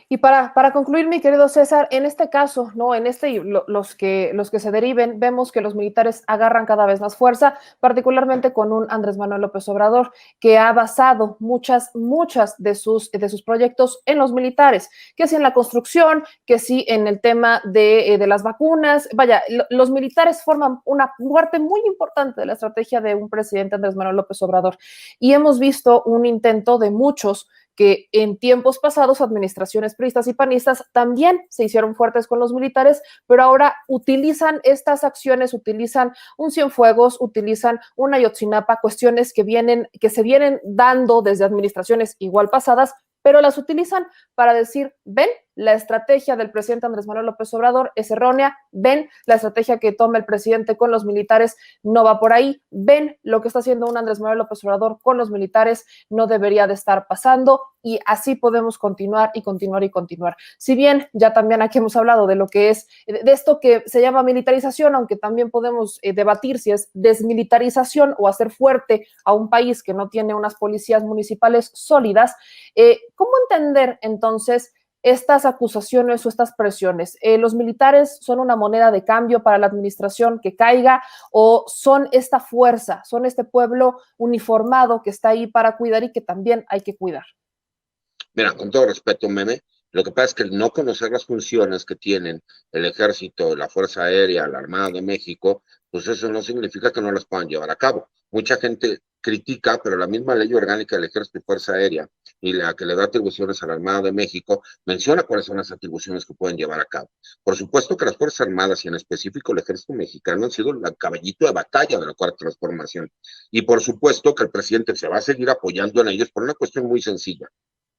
Y para concluir, mi querido César, en este caso, ¿no? En este y los que se deriven, vemos que los militares agarran cada vez más fuerza, particularmente con un Andrés Manuel López Obrador, que ha basado muchas de sus proyectos en los militares, que sí en la construcción, que sí en el tema de las vacunas. Vaya, los militares forman una parte muy importante de la estrategia de un presidente Andrés Manuel López Obrador. Y hemos visto un intento de muchos que en tiempos pasados administraciones priistas y panistas también se hicieron fuertes con los militares, pero ahora utilizan estas acciones, utilizan un Cienfuegos, utilizan una Ayotzinapa, cuestiones que se vienen dando desde administraciones igual pasadas, pero las utilizan para decir, ven, la estrategia del presidente Andrés Manuel López Obrador es errónea, ven, la estrategia que toma el presidente con los militares no va por ahí, ven, lo que está haciendo un Andrés Manuel López Obrador con los militares no debería de estar pasando, y así podemos continuar y continuar y continuar. Si bien ya también aquí hemos hablado de lo que es, de esto que se llama militarización, aunque también podemos debatir si es desmilitarización o hacer fuerte a un país que no tiene unas policías municipales sólidas, ¿cómo entender entonces estas acusaciones o estas presiones? ¿Los militares son una moneda de cambio para la administración que caiga o son esta fuerza, son este pueblo uniformado que está ahí para cuidar y que también hay que cuidar? Mira, con todo respeto, Meme, lo que pasa es que el no conocer las funciones que tienen el Ejército, la Fuerza Aérea, la Armada de México, pues eso no significa que no las puedan llevar a cabo. Mucha gente critica, pero la misma ley orgánica del Ejército y Fuerza Aérea y la que le da atribuciones a la Armada de México menciona cuáles son las atribuciones que pueden llevar a cabo. Por supuesto que las Fuerzas Armadas y en específico el Ejército Mexicano han sido el caballito de batalla de la Cuarta Transformación. Y por supuesto que el presidente se va a seguir apoyando en ellos por una cuestión muy sencilla.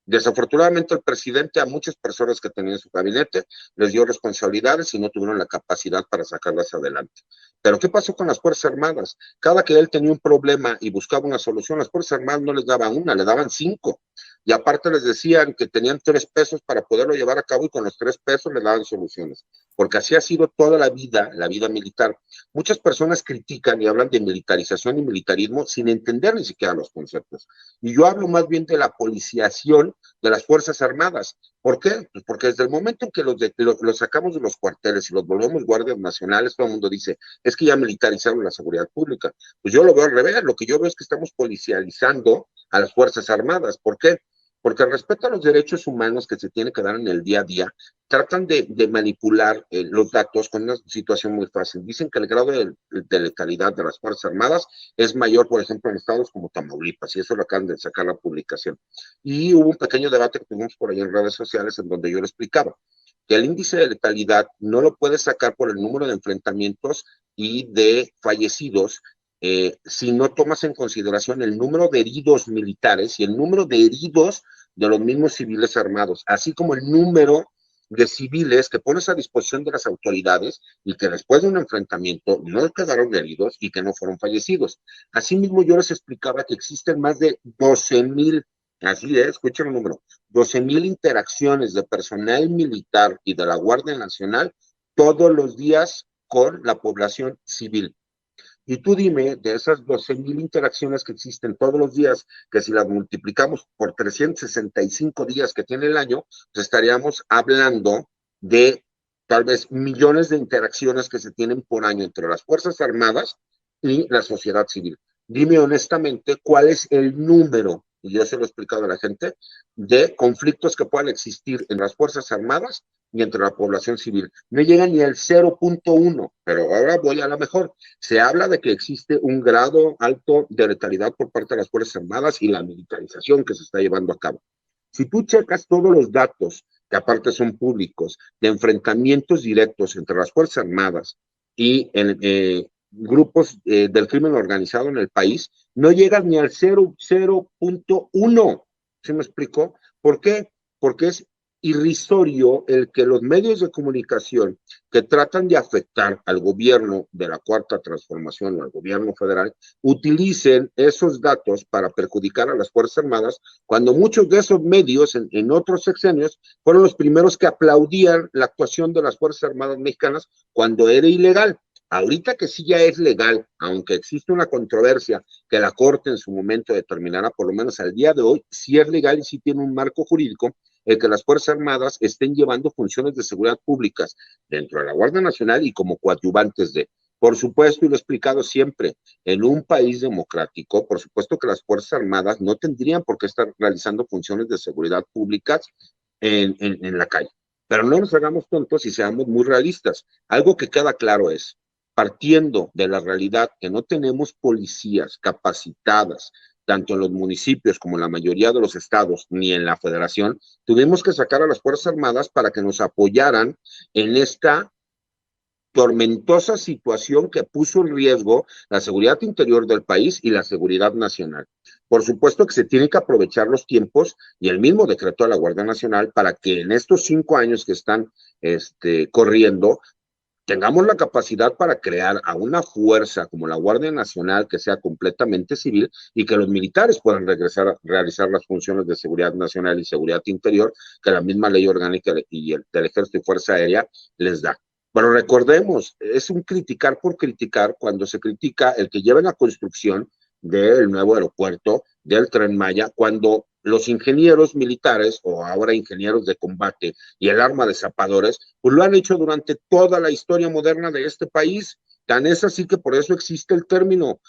Desafortunadamente, el presidente a muchas personas que tenía en su gabinete les dio responsabilidades y no tuvieron la capacidad para sacarlas adelante. Pero ¿qué pasó con las Fuerzas Armadas? Cada que él tenía un problema y buscaba una solución, las Fuerzas Armadas no les daban una, le daban 5. Y aparte les decían que tenían 3 pesos para poderlo llevar a cabo y con los 3 pesos les daban soluciones. Porque así ha sido toda la vida militar. Muchas personas critican y hablan de militarización y militarismo sin entender ni siquiera los conceptos. Y yo hablo más bien de la policiación de las Fuerzas Armadas. ¿Por qué? Pues porque desde el momento en que los sacamos de los cuarteles y los volvemos guardias nacionales, todo el mundo dice, es que ya militarizaron la seguridad pública. Pues yo lo veo al revés, lo que yo veo es que estamos policializando a las Fuerzas Armadas. ¿Por qué? Porque al respeto a los derechos humanos que se tiene que dar en el día a día, tratan de manipular los datos con una situación muy fácil. Dicen que el grado de letalidad de las Fuerzas Armadas es mayor, por ejemplo, en estados como Tamaulipas, y eso lo acaban de sacar la publicación. Y hubo un pequeño debate que tuvimos por ahí en redes sociales en donde yo lo explicaba, que el índice de letalidad no lo puedes sacar por el número de enfrentamientos y de fallecidos, si no tomas en consideración el número de heridos militares y el número de heridos de los mismos civiles armados, así como el número de civiles que pones a disposición de las autoridades y que después de un enfrentamiento no quedaron heridos y que no fueron fallecidos. Asimismo, yo les explicaba que existen más de 12,000, así es, escuchen el número, 12,000 interacciones de personal militar y de la Guardia Nacional todos los días con la población civil. Y tú dime, de esas 12,000 interacciones que existen todos los días, que si las multiplicamos por 365 días que tiene el año, pues estaríamos hablando de tal vez millones de interacciones que se tienen por año entre las Fuerzas Armadas y la sociedad civil. Dime honestamente cuál es el número, y yo se lo he explicado a la gente, de conflictos que puedan existir en las Fuerzas Armadas y entre la población civil. No llega ni al 0,1, pero ahora voy a la mejor. Se habla de que existe un grado alto de letalidad por parte de las Fuerzas Armadas y la militarización que se está llevando a cabo. Si tú checas todos los datos, que aparte son públicos, de enfrentamientos directos entre las Fuerzas Armadas y grupos del crimen organizado en el país, no llegan ni al 0,1. ¿Sí me explico? ¿Por qué? Porque es irrisorio el que los medios de comunicación que tratan de afectar al gobierno de la Cuarta Transformación o al gobierno federal utilicen esos datos para perjudicar a las Fuerzas Armadas, cuando muchos de esos medios en otros sexenios fueron los primeros que aplaudían la actuación de las Fuerzas Armadas mexicanas cuando era ilegal. Ahorita que sí ya es legal, aunque existe una controversia que la Corte en su momento determinará, por lo menos al día de hoy, sí es legal y sí tiene un marco jurídico, el que las Fuerzas Armadas estén llevando funciones de seguridad públicas dentro de la Guardia Nacional y como coadyuvantes de. Por supuesto, y lo he explicado siempre, en un país democrático, por supuesto que las Fuerzas Armadas no tendrían por qué estar realizando funciones de seguridad públicas en la calle. Pero no nos hagamos tontos y seamos muy realistas. Algo que queda claro es, partiendo de la realidad que no tenemos policías capacitadas, tanto en los municipios como en la mayoría de los estados, ni en la federación, tuvimos que sacar a las Fuerzas Armadas para que nos apoyaran en esta tormentosa situación que puso en riesgo la seguridad interior del país y la seguridad nacional. Por supuesto que se tiene que aprovechar los tiempos y el mismo decreto de la Guardia Nacional para que en estos 5 años que están corriendo, tengamos la capacidad para crear a una fuerza como la Guardia Nacional que sea completamente civil y que los militares puedan regresar a realizar las funciones de seguridad nacional y seguridad interior que la misma ley orgánica y del Ejército y Fuerza Aérea les da. Pero recordemos, es un criticar por criticar cuando se critica el que lleve la construcción del nuevo aeropuerto, del Tren Maya, cuando los ingenieros militares o ahora ingenieros de combate y el arma de zapadores, pues lo han hecho durante toda la historia moderna de este país. Tan es así que por eso existe el término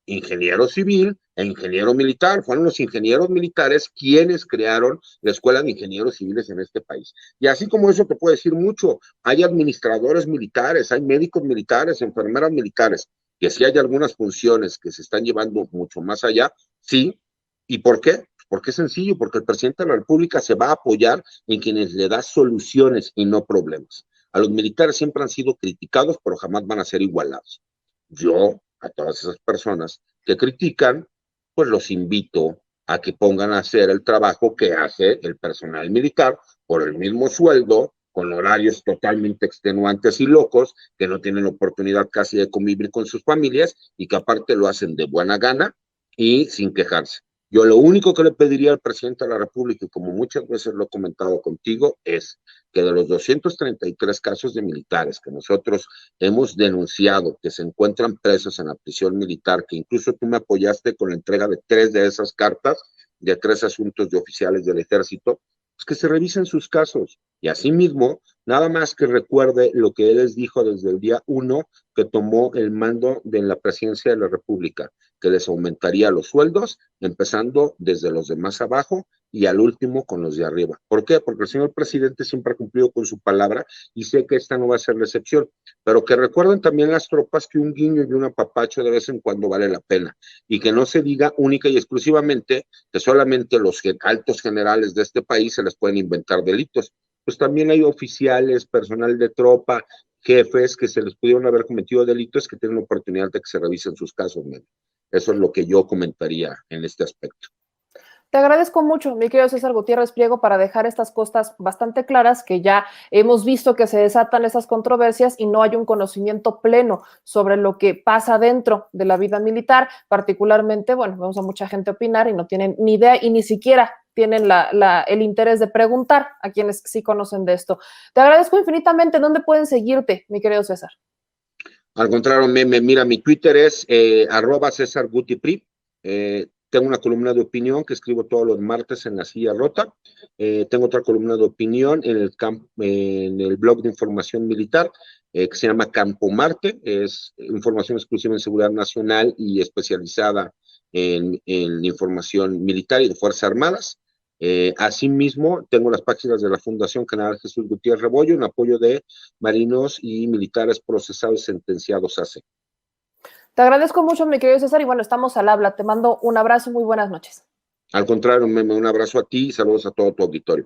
ingeniero civil e ingeniero militar. Fueron los ingenieros militares quienes crearon la Escuela de Ingenieros Civiles en este país. Y así como eso te puedo decir mucho, hay administradores militares, hay médicos militares, enfermeras militares, que sí hay algunas funciones que se están llevando mucho más allá, sí. ¿Y por qué? Porque es sencillo, porque el presidente de la República se va a apoyar en quienes le da soluciones y no problemas. A los militares siempre han sido criticados, pero jamás van a ser igualados. Yo, a todas esas personas que critican, pues los invito a que pongan a hacer el trabajo que hace el personal militar por el mismo sueldo, con horarios totalmente extenuantes y locos, que no tienen oportunidad casi de convivir con sus familias y que aparte lo hacen de buena gana y sin quejarse. Yo lo único que le pediría al presidente de la República, y como muchas veces lo he comentado contigo, es que de los 233 casos de militares que nosotros hemos denunciado que se encuentran presos en la prisión militar, que incluso tú me apoyaste con la entrega de 3 de esas cartas, de 3 asuntos de oficiales del ejército, pues que se revisen sus casos. Y asimismo, nada más que recuerde lo que él les dijo desde el día 1 que tomó el mando de la presidencia de la República, que les aumentaría los sueldos, empezando desde los de más abajo y al último con los de arriba. ¿Por qué? Porque el señor presidente siempre ha cumplido con su palabra y sé que esta no va a ser la excepción, pero que recuerden también las tropas que un guiño y un apapacho de vez en cuando vale la pena y que no se diga única y exclusivamente que solamente los altos generales de este país se les pueden inventar delitos. Pues también hay oficiales, personal de tropa, jefes que se les pudieron haber cometido delitos que tienen la oportunidad de que se revisen sus casos. Eso es lo que yo comentaría en este aspecto. Te agradezco mucho, mi querido César Gutiérrez Pliego, para dejar estas cosas bastante claras, que ya hemos visto que se desatan esas controversias y no hay un conocimiento pleno sobre lo que pasa dentro de la vida militar. Particularmente, bueno, vemos a mucha gente opinar y no tienen ni idea y ni siquiera tienen el interés de preguntar a quienes sí conocen de esto. Te agradezco infinitamente. ¿Dónde pueden seguirte, mi querido César? Al contrario, mira, mi Twitter es @CésarGutiPri. Tengo una columna de opinión que escribo todos los martes en La Silla Rota. Tengo otra columna de opinión en el blog de información militar que se llama Campo Marte. Es información exclusiva en seguridad nacional y especializada en información militar y de Fuerzas Armadas. Asimismo, tengo las páginas de la Fundación General Jesús Gutiérrez Rebollo en apoyo de marinos y militares procesados y sentenciados hace. Te agradezco mucho, mi querido César, y bueno, estamos al habla. Te mando un abrazo y muy buenas noches. Al contrario, un abrazo a ti y saludos a todo tu auditorio.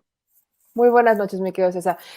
Muy buenas noches, mi querido César.